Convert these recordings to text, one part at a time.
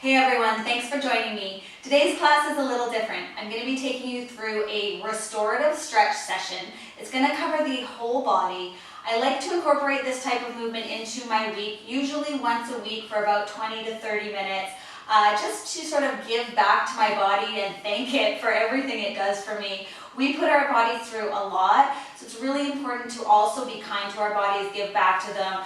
Hey everyone, thanks for joining me. Today's class is a little different. I'm going to be taking you through a restorative stretch session. It's going to cover the whole body. I like to incorporate this type of movement into my week, usually once a week for about 20 to 30 minutes, just to sort of give back to my body and thank it for everything it does for me. We put our bodies through a lot, so it's really important to also be kind to our bodies, give back to them,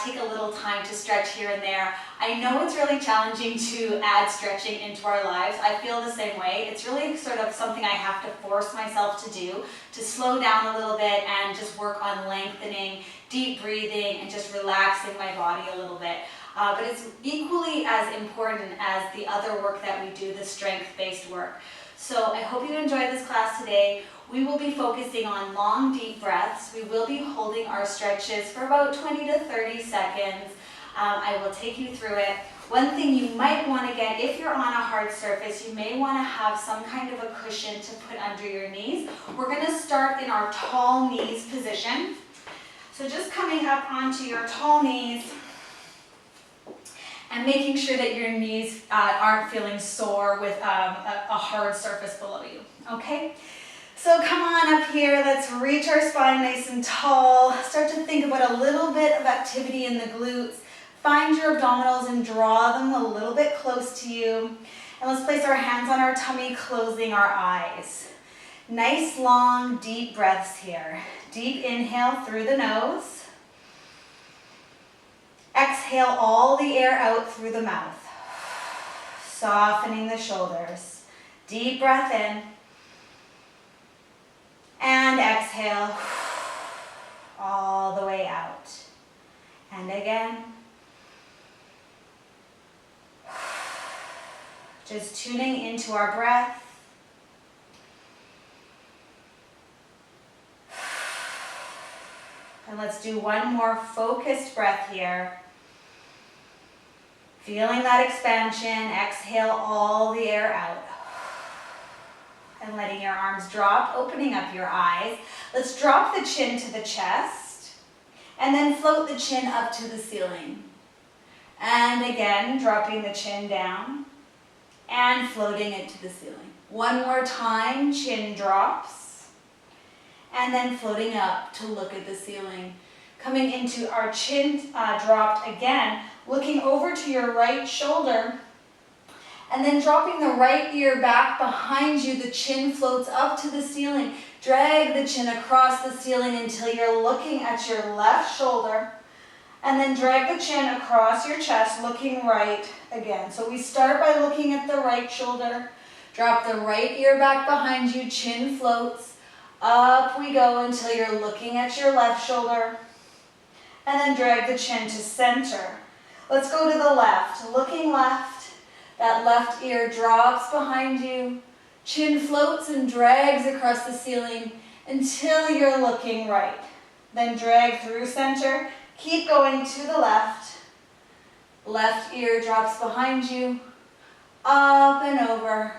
take a little time to stretch here and there. I know it's really challenging to add stretching into our lives. I feel the same way. It's really sort of something I have to force myself to do, to slow down a little bit and just work on lengthening, deep breathing, and just relaxing my body a little bit. But it's equally as important as the other work that we do, the strength-based work. So I hope you enjoy this class today. We will be focusing on long, deep breaths. We will be holding our stretches for about 20 to 30 seconds. I will take you through it. One thing you might want to get, if you're on a hard surface, you may want to have some kind of a cushion to put under your knees. We're going to start in our tall knees position. So just coming up onto your tall knees and making sure that your knees aren't feeling sore with a hard surface below you, okay? So come on up here, let's reach our spine nice and tall. Start to think about a little bit of activity in the glutes. Find your abdominals and draw them a little bit close to you. And let's place our hands on our tummy, closing our eyes. Nice, long, deep breaths here. Deep inhale through the nose. Exhale all the air out through the mouth. Softening the shoulders. Deep breath in. And exhale all the way out. And again. Just tuning into our breath. And let's do one more focused breath here. Feeling that expansion, exhale all the air out. And letting your arms drop, opening up your eyes. Let's drop the chin to the chest. And then float the chin up to the ceiling. And again, dropping the chin down. And floating it to the ceiling. One more time, chin drops. And then floating up to look at the ceiling. Coming into our chin dropped again, looking over to your right shoulder, and then dropping the right ear back behind you. The chin floats up to the ceiling. Drag the chin across the ceiling until you're looking at your left shoulder, and then drag the chin across your chest, looking right again. So we start by looking at the right shoulder, drop the right ear back behind you, chin floats. Up we go until you're looking at your left shoulder, and then drag the chin to center. Let's go to the left, looking left. That left ear drops behind you, chin floats and drags across the ceiling until you're looking right. Then drag through center, keep going to the left. Left ear drops behind you, up and over.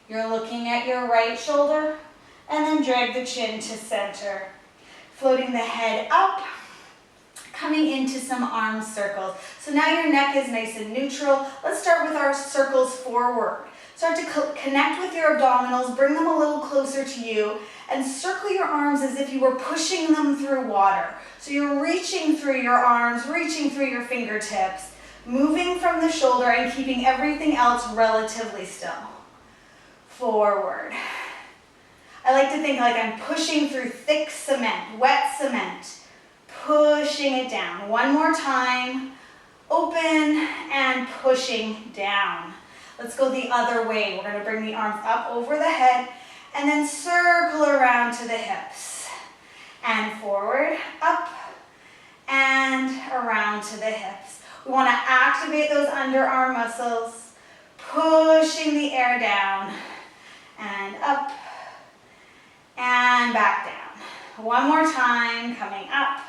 You're looking at your right shoulder, and then drag the chin to center. Floating the head up, coming into some arm circles. So now your neck is nice and neutral. Let's start with our circles forward. Start to connect with your abdominals, bring them a little closer to you, and circle your arms as if you were pushing them through water. So you're reaching through your arms, reaching through your fingertips, moving from the shoulder and keeping everything else relatively still. Forward. I like to think like I'm pushing through thick cement, wet cement, pushing it down. One more time, open and pushing down. Let's go the other way. We're going to bring the arms up over the head and then circle around to the hips. And forward, up, and around to the hips. We want to activate those underarm muscles, pushing the air down and up, and back down. One more time, coming up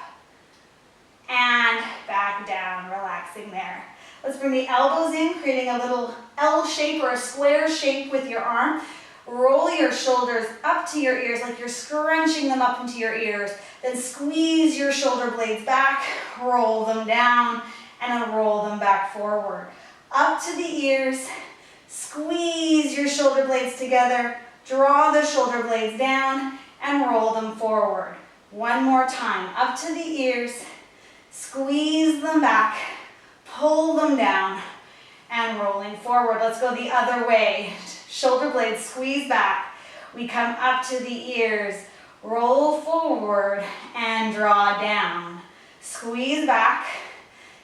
and back down, relaxing there. Let's bring the elbows in, creating a little L shape or a square shape with your arm. Roll your shoulders up to your ears like you're scrunching them up into your ears. Then squeeze your shoulder blades back, roll them down, and then roll them back forward. up to the ears. Squeeze your shoulder blades together. Draw the shoulder blades down and roll them forward. One more time, up to the ears. Squeeze them back. Pull them down and rolling forward. Let's go the other way. Shoulder blades squeeze back. We come up to the ears, roll forward and draw down. Squeeze back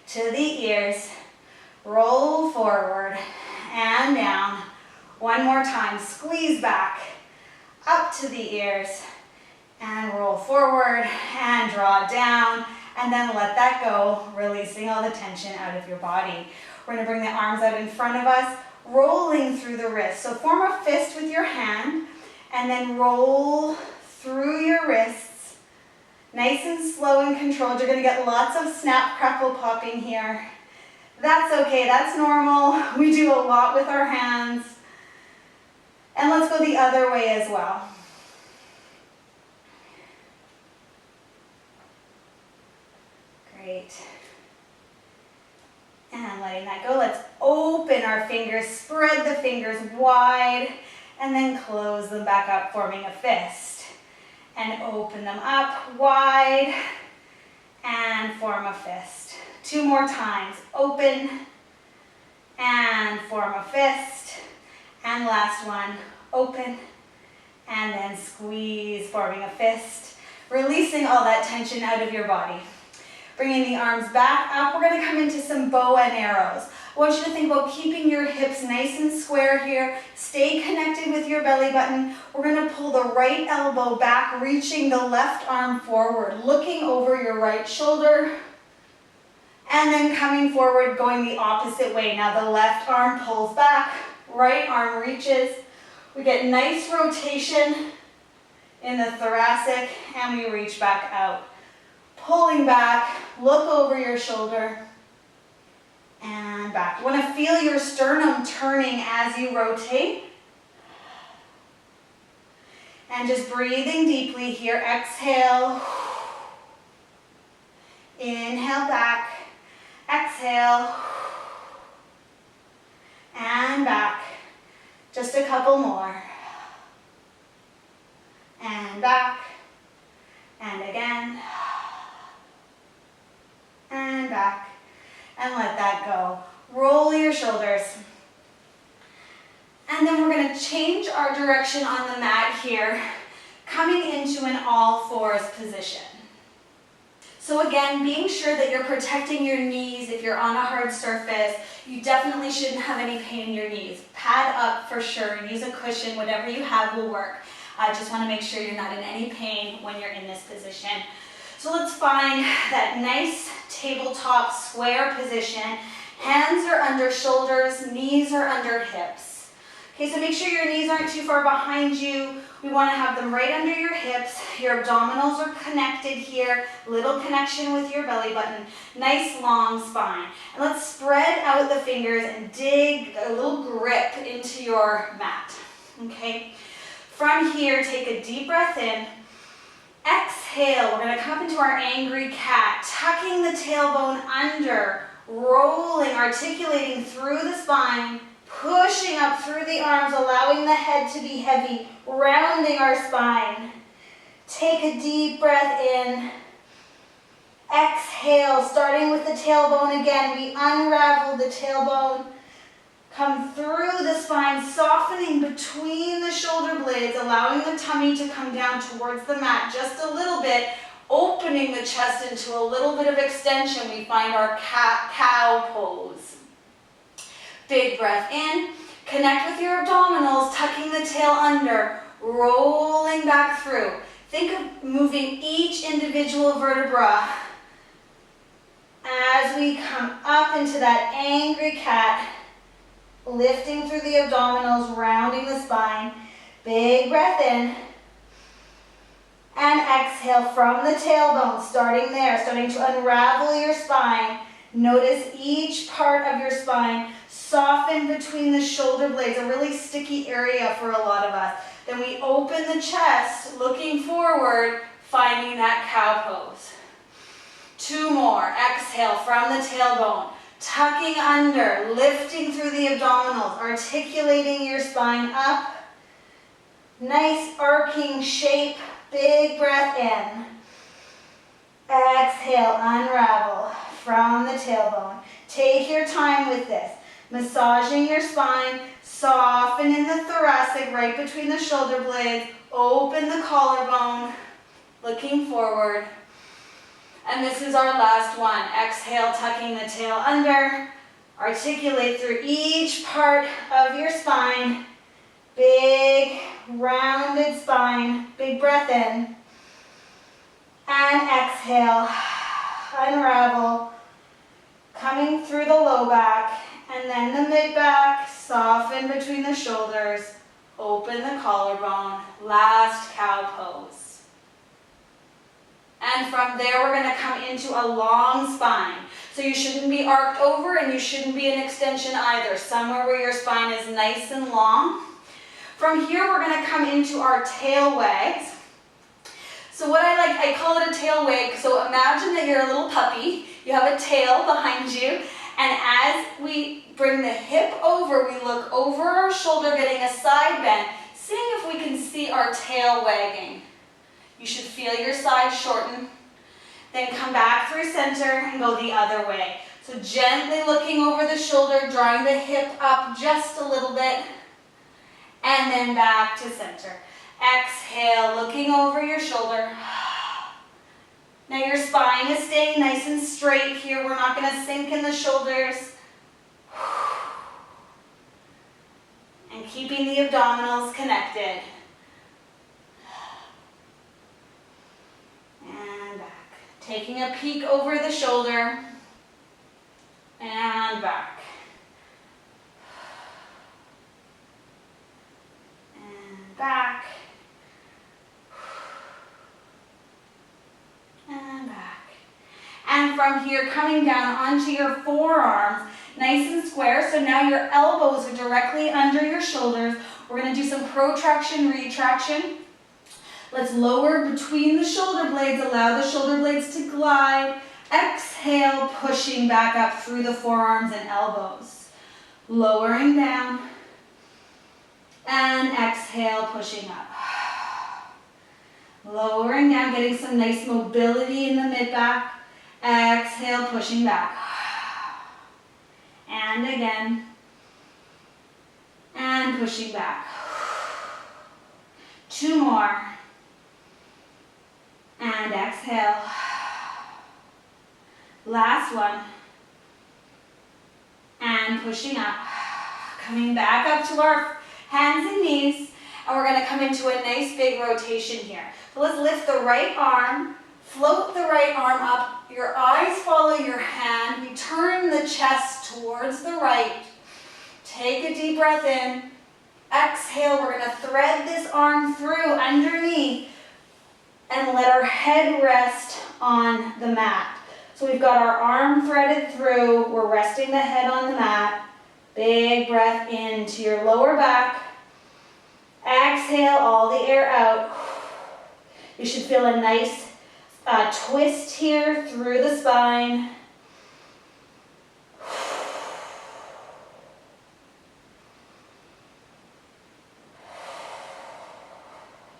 to the ears, roll forward and down. One more time, squeeze back, up to the ears and roll forward and draw down. And then let that go, releasing all the tension out of your body. We're gonna bring the arms out in front of us, rolling through the wrists. So form a fist with your hand and then roll through your wrists. Nice and slow and controlled. You're gonna get lots of snap, crackle, popping here. That's okay, that's normal. We do a lot with our hands. And let's go the other way as well. Great. And letting that go, let's open our fingers, spread the fingers wide, and then close them back up, forming a fist. And open them up wide, and form a fist. Two more times, open, and form a fist. And last one, open, and then squeeze, forming a fist. Releasing all that tension out of your body. Bringing the arms back up, we're gonna come into some bow and arrows. I want you to think about keeping your hips nice and square here. Stay connected with your belly button. We're gonna pull the right elbow back, reaching the left arm forward, looking over your right shoulder, and then coming forward, going the opposite way. Now the left arm pulls back, right arm reaches. We get nice rotation in the thoracic, and we reach back out. Pulling back, look over your shoulder, and back. You want to feel your sternum turning as you rotate. And just breathing deeply here. Exhale. Inhale back. Exhale. And back. Just a couple more. And back. And again. And back, and let that go. Roll your shoulders. And then we're gonna change our direction on the mat here, coming into an all fours position. So again, being sure that you're protecting your knees. If you're on a hard surface, you definitely shouldn't have any pain in your knees. Pad up for sure, use a cushion, whatever you have will work. Just wanna make sure you're not in any pain when you're in this position. So let's find that nice tabletop square position. Hands are under shoulders, knees are under hips. Okay, so make sure your knees aren't too far behind you. We want to have them right under your hips. Your abdominals are connected here. Little connection with your belly button. Nice long spine. And let's spread out the fingers and dig a little grip into your mat. Okay, from here, take a deep breath in. Exhale, we're going to come into our angry cat, tucking the tailbone under, rolling, articulating through the spine, pushing up through the arms, allowing the head to be heavy, rounding our spine. Take a deep breath in. Exhale, starting with the tailbone again. We unravel the tailbone. Come through the spine, softening between the shoulder blades, allowing the tummy to come down towards the mat just a little bit, opening the chest into a little bit of extension. We find our cat-cow pose. Big breath in, connect with your abdominals, tucking the tail under, rolling back through. Think of moving each individual vertebra as we come up into that angry cat. Lifting through the abdominals, rounding the spine. Big breath in. And exhale from the tailbone, starting there, starting to unravel your spine. Notice each part of your spine. Soften between the shoulder blades, a really sticky area for a lot of us. Then we open the chest, looking forward, finding that cow pose. Two more. Exhale from the tailbone. tucking under, lifting through the abdominals, articulating your spine up. Nice arcing shape, big breath in. Exhale, unravel from the tailbone. Take your time with this. Massaging your spine, soften in the thoracic, right between the shoulder blades, open the collarbone, looking forward. And this is our last one. Exhale, tucking the tail under. Articulate through each part of your spine. Big, rounded spine. Big breath in. And exhale, unravel. Coming through the low back. And then the mid back. Soften between the shoulders. Open the collarbone. Last cow pose. And from there, we're going to come into a long spine. So you shouldn't be arced over and you shouldn't be an extension either. Somewhere where your spine is nice and long. From here, we're going to come into our tail wags. So what I call it a tail wag. So imagine that you're a little puppy. You have a tail behind you. And as we bring the hip over, we look over our shoulder, getting a side bend, seeing if we can see our tail wagging. You should feel your side shorten. Then come back through center and go the other way. So gently looking over the shoulder, drawing the hip up just a little bit. And then back to center. Exhale, looking over your shoulder. Now your spine is staying nice and straight here. We're not going to sink in the shoulders. And keeping the abdominals connected. And back. Taking a peek over the shoulder. And back. And back. And back. And from here, coming down onto your forearms, nice and square. So now your elbows are directly under your shoulders. We're going to do some protraction, retraction. Let's lower between the shoulder blades. Allow the shoulder blades to glide. Exhale, pushing back up through the forearms and elbows. Lowering down. And exhale, pushing up. Lowering down, getting some nice mobility in the mid-back. Exhale, pushing back. And again. And pushing back. 2 more. And exhale. Last one. And pushing up. Coming back up to our hands and knees. And we're going to come into a nice big rotation here. So let's lift the right arm. Float the right arm up. Your eyes follow your hand. We turn the chest towards the right. Take a deep breath in. Exhale. We're going to thread this arm through underneath. And let our head rest on the mat. So we've got our arm threaded through. We're resting the head on the mat. Big breath into your lower back. Exhale all the air out. You should feel a nice twist here through the spine.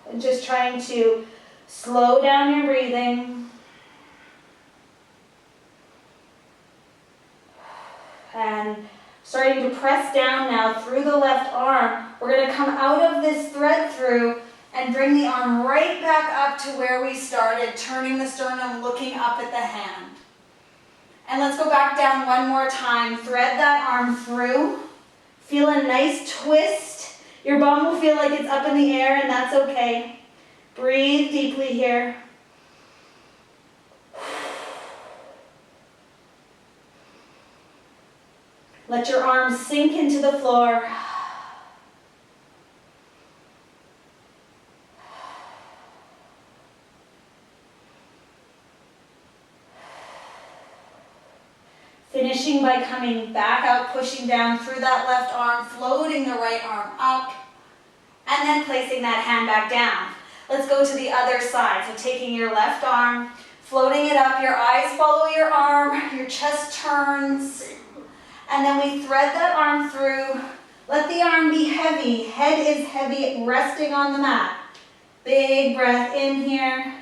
And just trying to slow down your breathing. And starting to press down now through the left arm. We're going to come out of this thread through and bring the arm right back up to where we started, turning the sternum, looking up at the hand. And let's go back down one more time. Thread that arm through. Feel a nice twist. Your bum will feel like it's up in the air, and that's okay. Breathe deeply here. Let your arms sink into the floor. Finishing by coming back out, pushing down through that left arm, floating the right arm up, and then placing that hand back down. Let's go to the other side. So taking your left arm, floating it up, your eyes follow your arm, your chest turns. And then we thread that arm through. Let the arm be heavy. Head is heavy, resting on the mat. Big breath in here.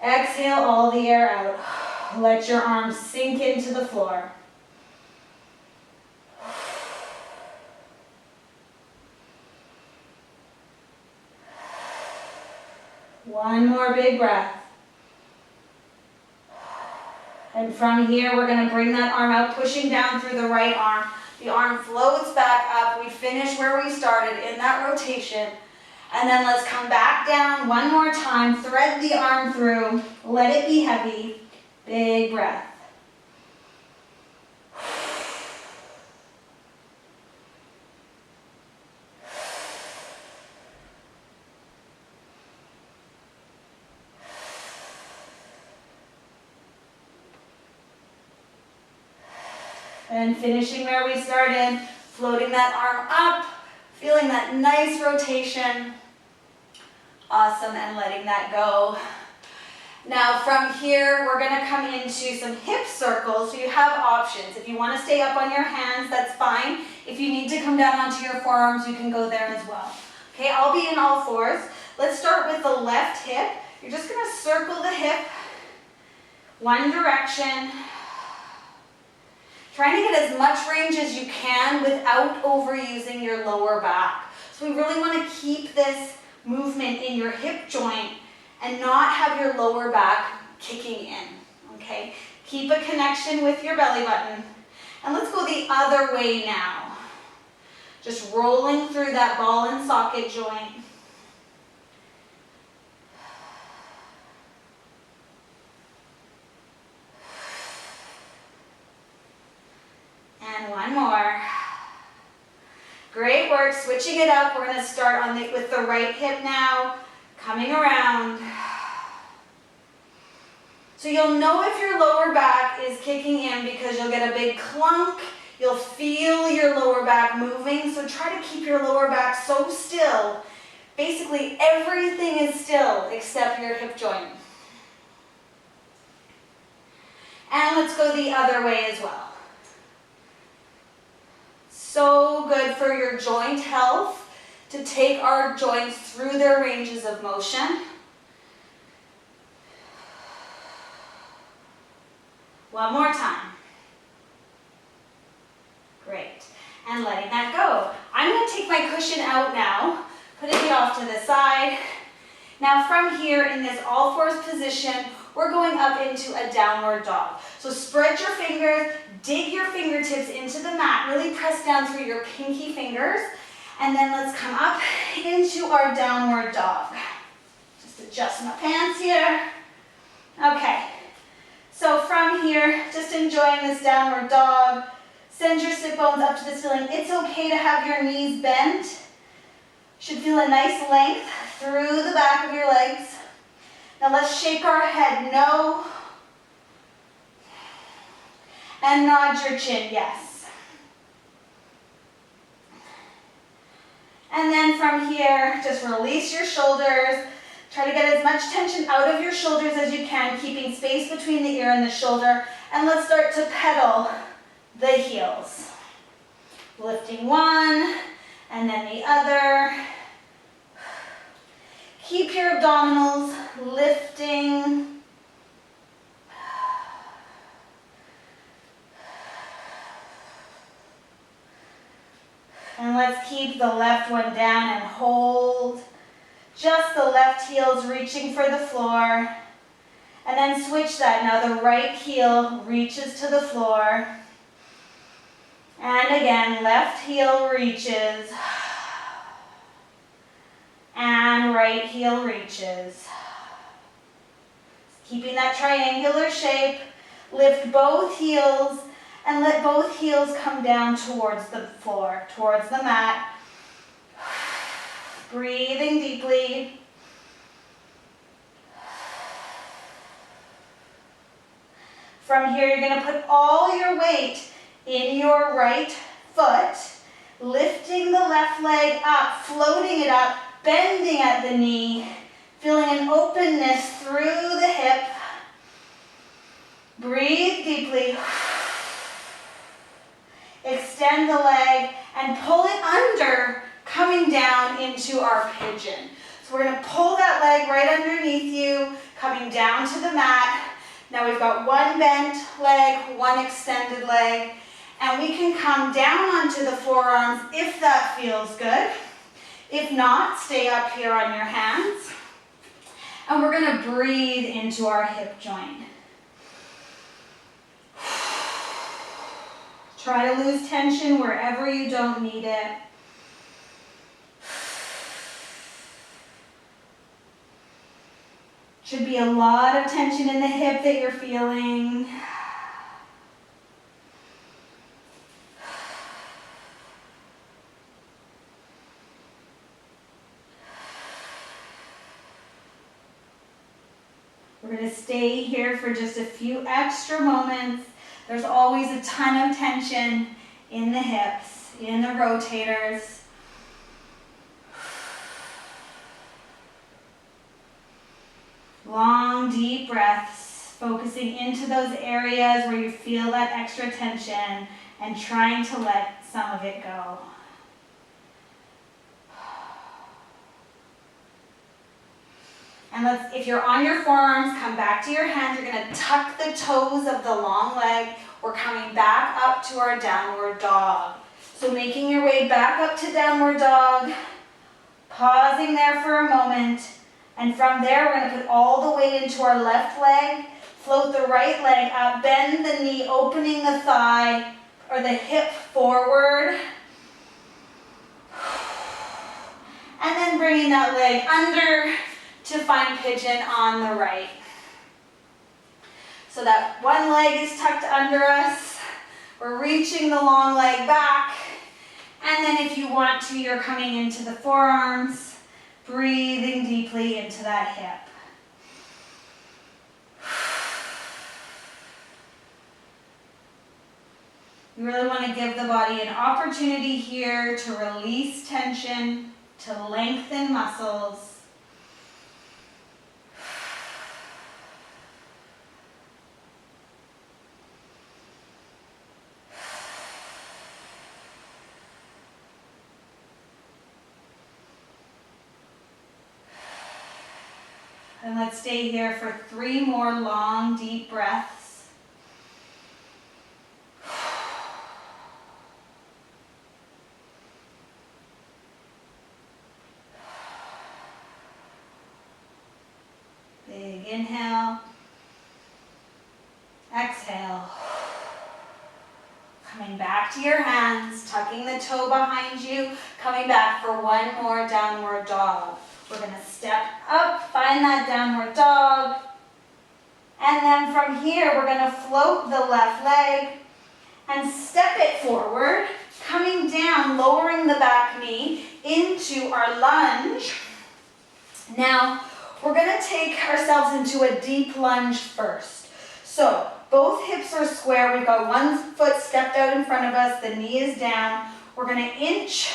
Exhale all the air out. Let your arms sink into the floor. One more big breath. And from here, we're going to bring that arm out, pushing down through the right arm. The arm floats back up. We finish where we started in that rotation. And then let's come back down one more time. Thread the arm through. Let it be heavy. Big breath. And finishing where we started, floating that arm up, feeling that nice rotation. Awesome, and letting that go. Now from here, we're gonna come into some hip circles, so you have options. If you wanna stay up on your hands, that's fine. If you need to come down onto your forearms, you can go there as well. Okay, I'll be in all fours. Let's start with the left hip. You're just gonna circle the hip one direction. Trying to get as much range as you can without overusing your lower back. So we really want to keep this movement in your hip joint and not have your lower back kicking in, okay? Keep a connection with your belly button. And let's go the other way now. Just rolling through that ball and socket joint. And one more. Great work, switching it up. We're gonna start with the right hip now, coming around. So you'll know if your lower back is kicking in because you'll get a big clunk. You'll feel your lower back moving, so try to keep your lower back so still. Basically everything is still except your hip joint. And let's go the other way as well. So good for your joint health to take our joints through their ranges of motion. One more time. Great. And letting that go. I'm going to take my cushion out now, putting it off to the side. Now from here in this all fours position, we're going up into a downward dog. So spread your fingers, dig your fingertips into the mat, really press down through your pinky fingers, and then let's come up into our downward dog. Just adjust my pants here. Okay, so from here, just enjoying this downward dog. Send your sit bones up to the ceiling. It's okay to have your knees bent. Should feel a nice length through the back of your legs. Now let's shake our head no. And nod your chin, yes. And then from here, just release your shoulders. Try to get as much tension out of your shoulders as you can, keeping space between the ear and the shoulder. And let's start to pedal the heels. Lifting one, and then the other. Keep your abdominals lifting. And let's keep the left one down and hold. Just the left heel's reaching for the floor. And then switch that. Now the right heel reaches to the floor. And again, left heel reaches. And right heel reaches. Keeping that triangular shape. Lift both heels and let both heels come down towards the floor, towards the mat. Breathing deeply. From here, you're going to put all your weight in your right foot, lifting the left leg up, floating it up, bending at the knee, feeling an openness through the hip. Breathe deeply. extend the leg, and pull it under, coming down into our pigeon. So we're gonna pull that leg right underneath you, coming down to the mat. Now we've got one bent leg, one extended leg, and we can come down onto the forearms if that feels good. If not, stay up here on your hands. And we're gonna breathe into our hip joint. Try to lose tension wherever you don't need it. Should be a lot of tension in the hip that you're feeling. We're going to stay here for just a few extra moments. There's always a ton of tension in the hips, in the rotators. Long, deep breaths, focusing into those areas where you feel that extra tension and trying to let some of it go. And if you're on your forearms, come back to your hands. You're going to tuck the toes of the long leg. We're coming back up to our downward dog. So making your way back up to downward dog, pausing there for a moment. And from there, we're going to put all the weight into our left leg, float the right leg up, bend the knee, opening the thigh or the hip forward. And then bringing that leg under to find pigeon on the right. So that one leg is tucked under us. We're reaching the long leg back. And then if you want to, you're coming into the forearms, breathing deeply into that hip. You really want to give the body an opportunity here to release tension, to lengthen muscles. And let's stay here for 3 more long, deep breaths. Big inhale. Exhale. Coming back to your hands, tucking the toe behind you, coming back for one more downward dog. We're going to step up, find that downward dog. And then from here, we're going to float the left leg and step it forward, coming down, lowering the back knee into our lunge. Now, we're going to take ourselves into a deep lunge first. So, both hips are square. We've got one foot stepped out in front of us. The knee is down. We're going to inch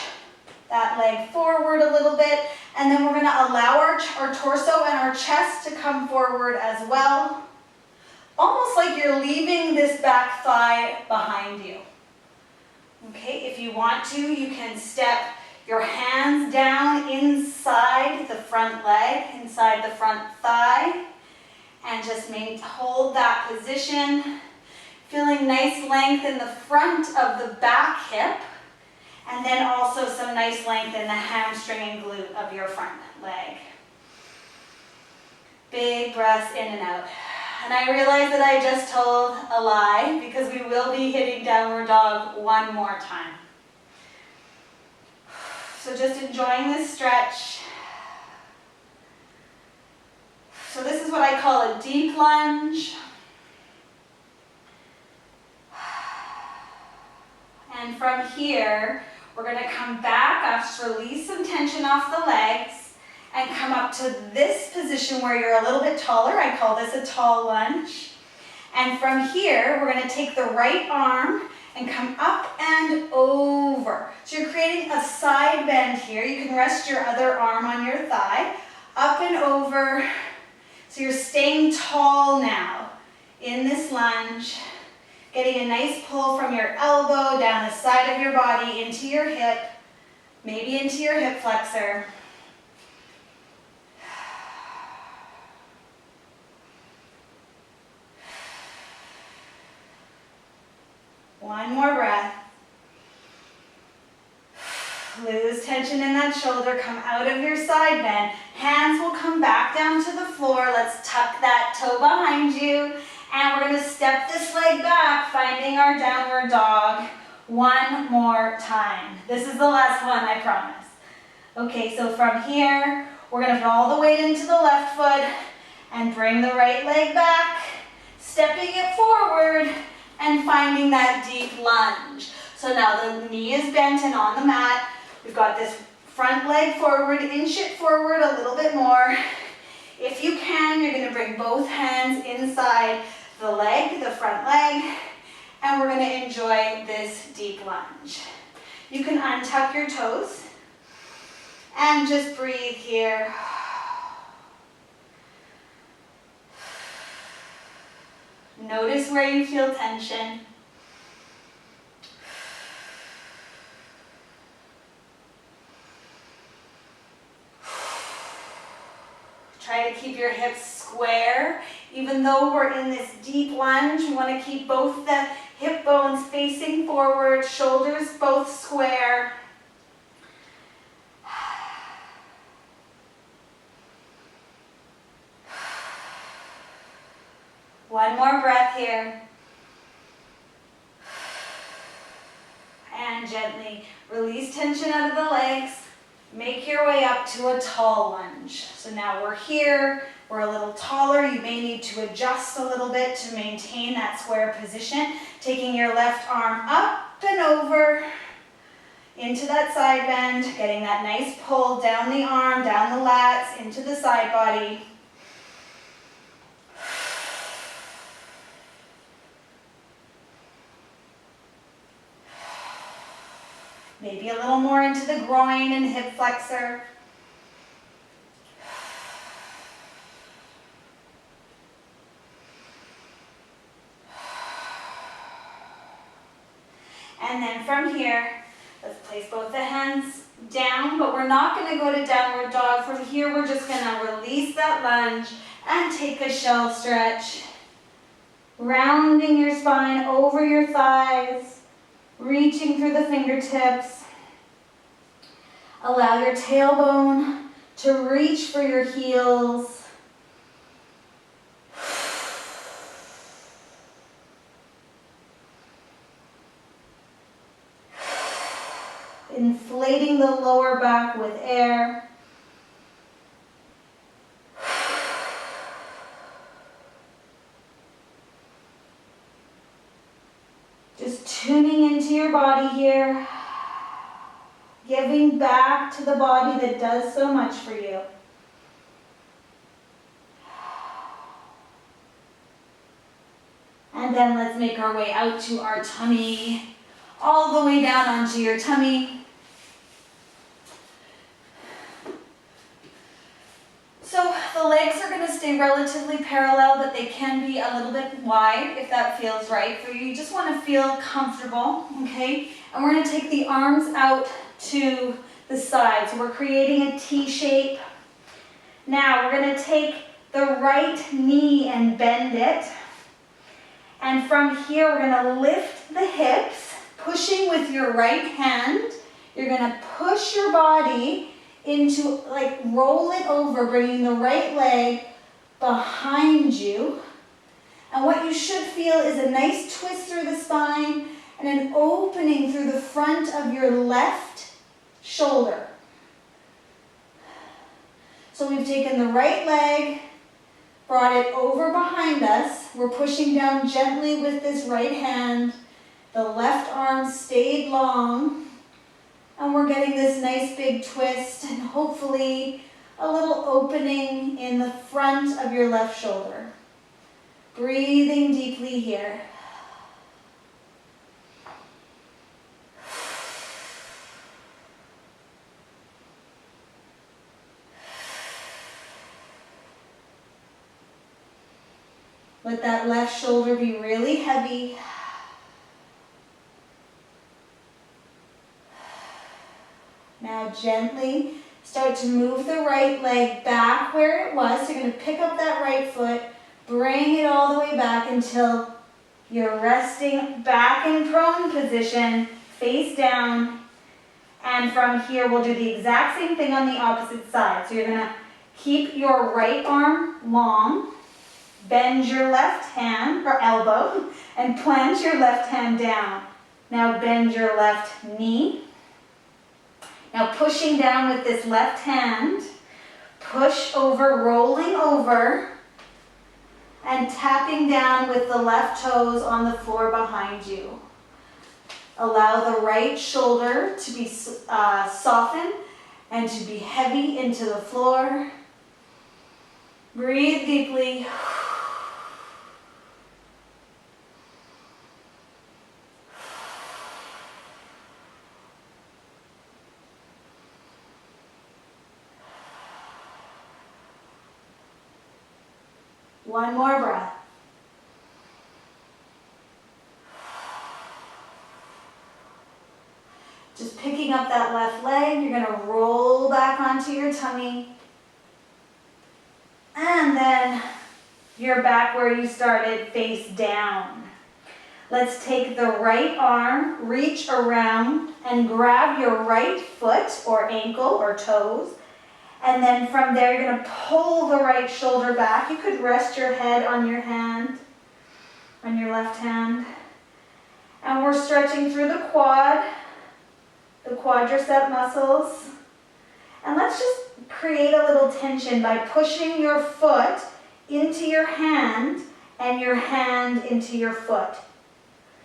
that leg forward a little bit, and then we're going to allow our torso and our chest to come forward as well. Almost like you're leaving this back thigh behind you. Okay, if you want to, you can step your hands down inside the front leg, inside the front thigh, and just hold that position, feeling nice length in the front of the back hip. And then also some nice length in the hamstring and glute of your front leg. Big breaths in and out. And I realize that I just told a lie because we will be hitting downward dog one more time. So just enjoying this stretch. So this is what I call a deep lunge. And from here, we're going to come back, just release some tension off the legs, and come up to this position where you're a little bit taller. I call this a tall lunge. And from here, we're going to take the right arm and come up and over. So you're creating a side bend here. You can rest your other arm on your thigh, up and over. So you're staying tall now in this lunge. Getting a nice pull from your elbow down the side of your body into your hip, maybe into your hip flexor. One more breath. Lose tension in that shoulder, come out of your side bend. Hands will come back down to the floor. Let's tuck that toe behind you. And we're gonna step this leg back, finding our downward dog. One more time. This is the last one, I promise. Okay, so from here, we're gonna put all the weight into the left foot and bring the right leg back, stepping it forward and finding that deep lunge. So now the knee is bent and on the mat. We've got this front leg forward, inch it forward a little bit more. If you can, you're gonna bring both hands inside the leg, the front leg, and we're gonna enjoy this deep lunge. You can untuck your toes and just breathe here. Notice where you feel tension. Try to keep your hips square. Even though we're in this deep lunge, we want to keep both the hip bones facing forward, shoulders both square. One more breath here. And gently release tension out of the legs. Make your way up to a tall lunge. So now we're here, we're a little taller. You may need to adjust a little bit to maintain that square position. Taking your left arm up and over into that side bend, getting that nice pull down the arm, down the lats, into the side body. Maybe a little more into the groin and hip flexor. And then from here, let's place both the hands down, but we're not going to go to downward dog. From here, we're just going to release that lunge and take a shell stretch. Rounding your spine over your thighs. Reaching through the fingertips. Allow your tailbone to reach for your heels. Inflating the lower back with air. Just tuning into your body here, giving back to the body that does so much for you. And then let's make our way out to our tummy, all the way down onto your tummy. So the legs are going to stay relatively parallel, but they can be a little bit wide if that feels right for you. You just want to feel comfortable, okay? And we're going to take the arms out to the side. So we're creating a T shape. Now we're going to take the right knee and bend it. And from here, we're going to lift the hips, pushing with your right hand. You're going to push your body into, like, roll it over, bringing the right leg behind you. And what you should feel is a nice twist through the spine and an opening through the front of your left shoulder. So we've taken the right leg, brought it over behind us. We're pushing down gently with this right hand. The left arm stayed long. And we're getting this nice big twist and hopefully a little opening in the front of your left shoulder. Breathing deeply here. Let that left shoulder be really heavy. Now gently start to move the right leg back where it was. So you're going to pick up that right foot, bring it all the way back until you're resting back in prone position, face down. And from here, we'll do the exact same thing on the opposite side. So you're going to keep your right arm long, bend your left hand or elbow, and plant your left hand down. Now bend your left knee. Now pushing down with this left hand, push over, rolling over, and tapping down with the left toes on the floor behind you. Allow the right shoulder to be softened and to be heavy into the floor. Breathe deeply. One more breath. Just picking up that left leg, you're going to roll back onto your tummy. And then you're back where you started, face down. Let's take the right arm, reach around, and grab your right foot or ankle or toes. And then from there, you're going to pull the right shoulder back. You could rest your head on your hand, on your left hand. And we're stretching through the quad, the quadricep muscles. And let's just create a little tension by pushing your foot into your hand and your hand into your foot.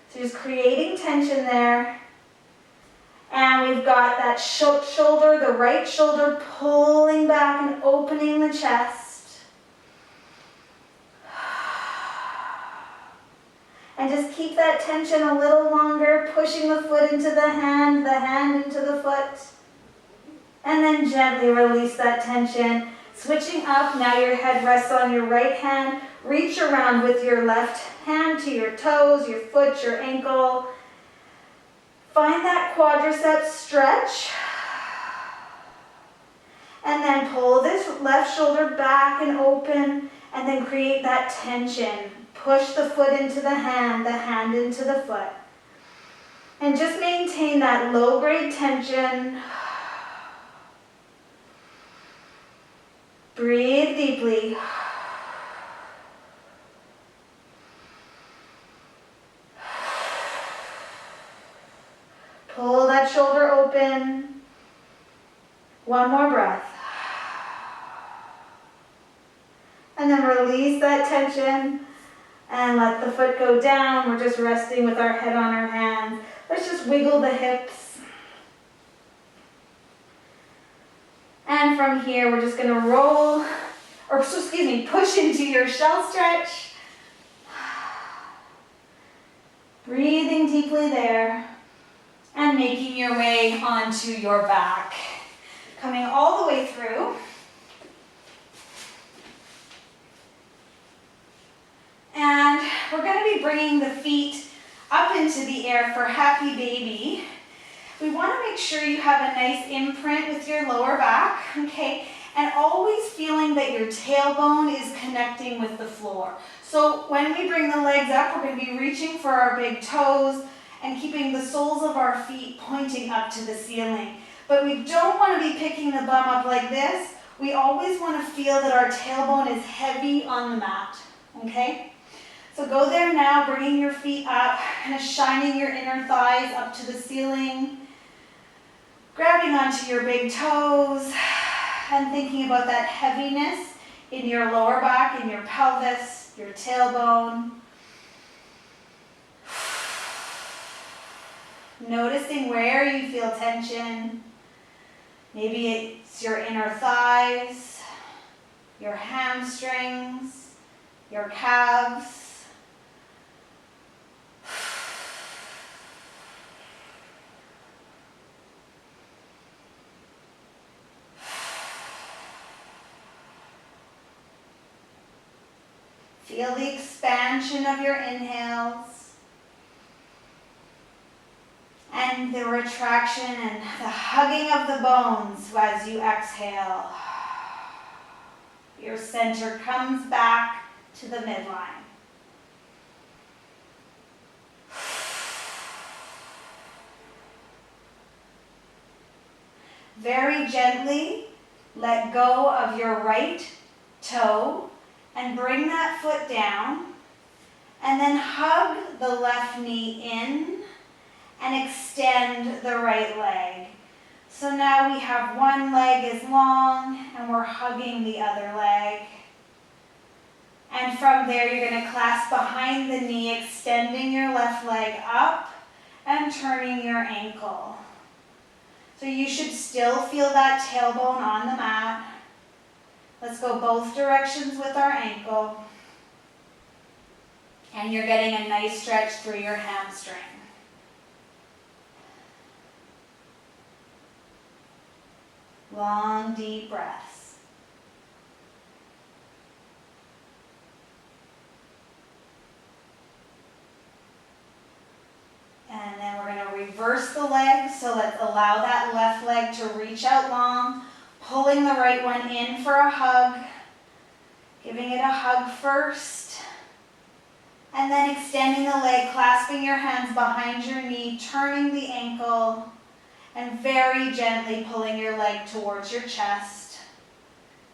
So just creating tension there. And we've got that shoulder, the right shoulder pulling back and opening the chest. And just keep that tension a little longer, pushing the foot into the hand into the foot. And then gently release that tension. Switching up, now your head rests on your right hand. Reach around with your left hand to your toes, your foot, your ankle. Find that quadricep stretch. And then pull this left shoulder back and open, and then create that tension. Push the foot into the hand into the foot. And just maintain that low-grade tension. Breathe deeply. Pull that shoulder open. One more breath. And then release that tension and let the foot go down. We're just resting with our head on our hands. Let's just wiggle the hips. And from here, we're just gonna roll, push into your shell stretch. Breathing deeply there. And making your way onto your back. Coming all the way through. And we're going to be bringing the feet up into the air for happy baby. We want to make sure you have a nice imprint with your lower back, okay? And always feeling that your tailbone is connecting with the floor. So when we bring the legs up, we're going to be reaching for our big toes and keeping the soles of our feet pointing up to the ceiling. But we don't want to be picking the bum up like this. We always want to feel that our tailbone is heavy on the mat, okay? So go there now, bringing your feet up, kind of shining your inner thighs up to the ceiling, grabbing onto your big toes, and thinking about that heaviness in your lower back, in your pelvis, your tailbone. Noticing where you feel tension. Maybe it's your inner thighs, your hamstrings, your calves. Feel the expansion of your inhales. And the retraction and the hugging of the bones as you exhale. Your center comes back to the midline. Very gently let go of your right toe and bring that foot down, and then hug the left knee in and extend the right leg. So now we have one leg is long and we're hugging the other leg. And from there you're going to clasp behind the knee, extending your left leg up and turning your ankle. So you should still feel that tailbone on the mat. Let's go both directions with our ankle. And you're getting a nice stretch through your hamstring. Long, deep breaths. And then we're going to reverse the leg. So let's allow that left leg to reach out long, pulling the right one in for a hug, giving it a hug first, and then extending the leg, clasping your hands behind your knee, turning the ankle, and very gently pulling your leg towards your chest,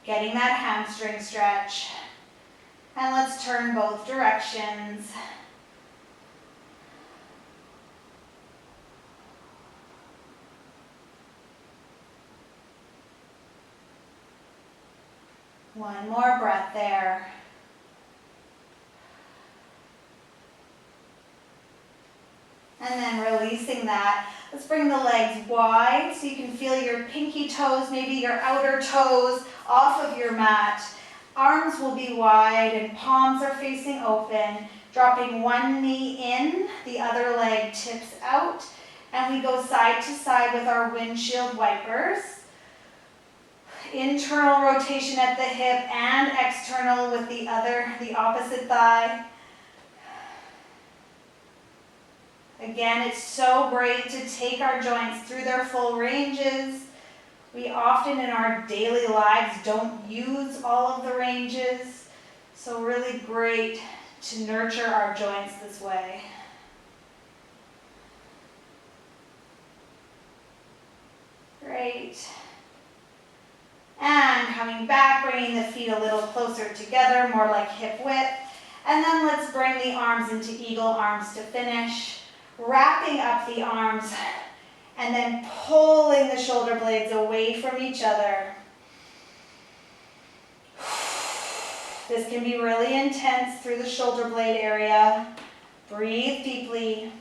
getting that hamstring stretch. And let's turn both directions. One more breath there. And then releasing that, let's bring the legs wide so you can feel your pinky toes, maybe your outer toes off of your mat. Arms will be wide and palms are facing open. Dropping one knee in, the other leg tips out, and we go side to side with our windshield wipers. Internal rotation at the hip and external with the opposite thigh. Again, it's so great to take our joints through their full ranges. We often in our daily lives don't use all of the ranges, so really great to nurture our joints this way. Great. And coming back, bringing the feet a little closer together, more like hip width. And then let's bring the arms into eagle arms to finish. Wrapping up the arms and then pulling the shoulder blades away from each other. This can be really intense through the shoulder blade area. Breathe deeply.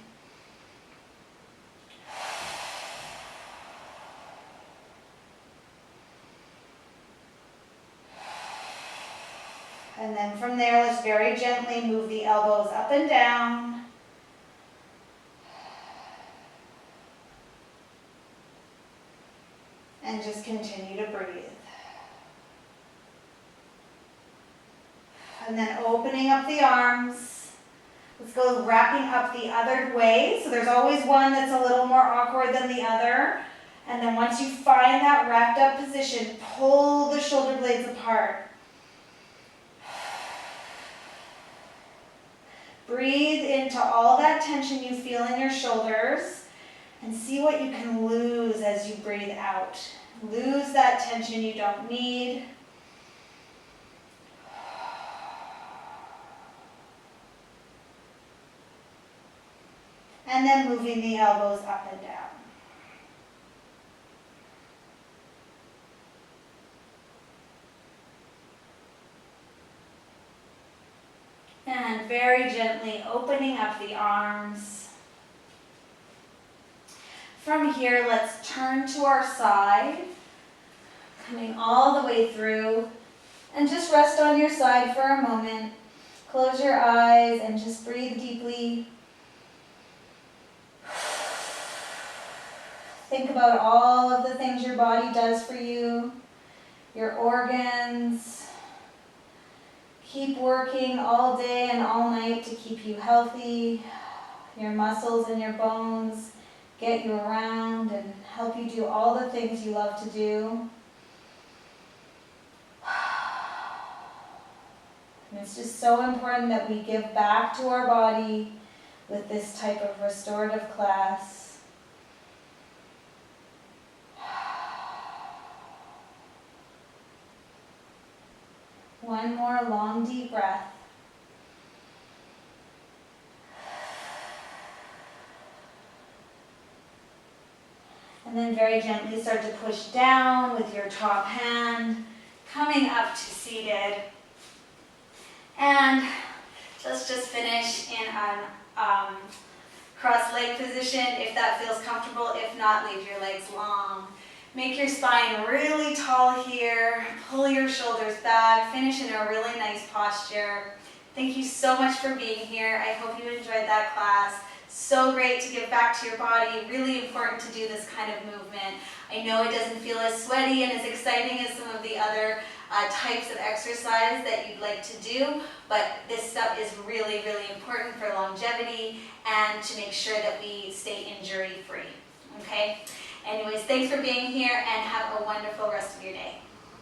And then from there, let's very gently move the elbows up and down. And just continue to breathe. And then opening up the arms. Let's go wrapping up the other way. So there's always one that's a little more awkward than the other. And then once you find that wrapped up position, pull the shoulder blades apart. Breathe into all that tension you feel in your shoulders and see what you can lose as you breathe out. Lose that tension you don't need. And then moving the elbows up and down. And very gently opening up the arms. From here, let's turn to our side, coming all the way through, and just rest on your side for a moment. Close your eyes and just breathe deeply. Think about all of the things your body does for you, your organs. Keep working all day and all night to keep you healthy, your muscles and your bones get you around and help you do all the things you love to do. And it's just so important that we give back to our body with this type of restorative class. One more long, deep breath. And then very gently start to push down with your top hand, coming up to seated. And let's just finish in an cross leg position if that feels comfortable. If not, leave your legs long. Make your spine really tall here. Pull your shoulders back. Finish in a really nice posture. Thank you so much for being here. I hope you enjoyed that class. So great to give back to your body. Really important to do this kind of movement. I know it doesn't feel as sweaty and as exciting as some of the other types of exercise that you'd like to do, but this stuff is really, really important for longevity and to make sure that we stay injury free. Okay? Anyways, thanks for being here and have a wonderful rest of your day.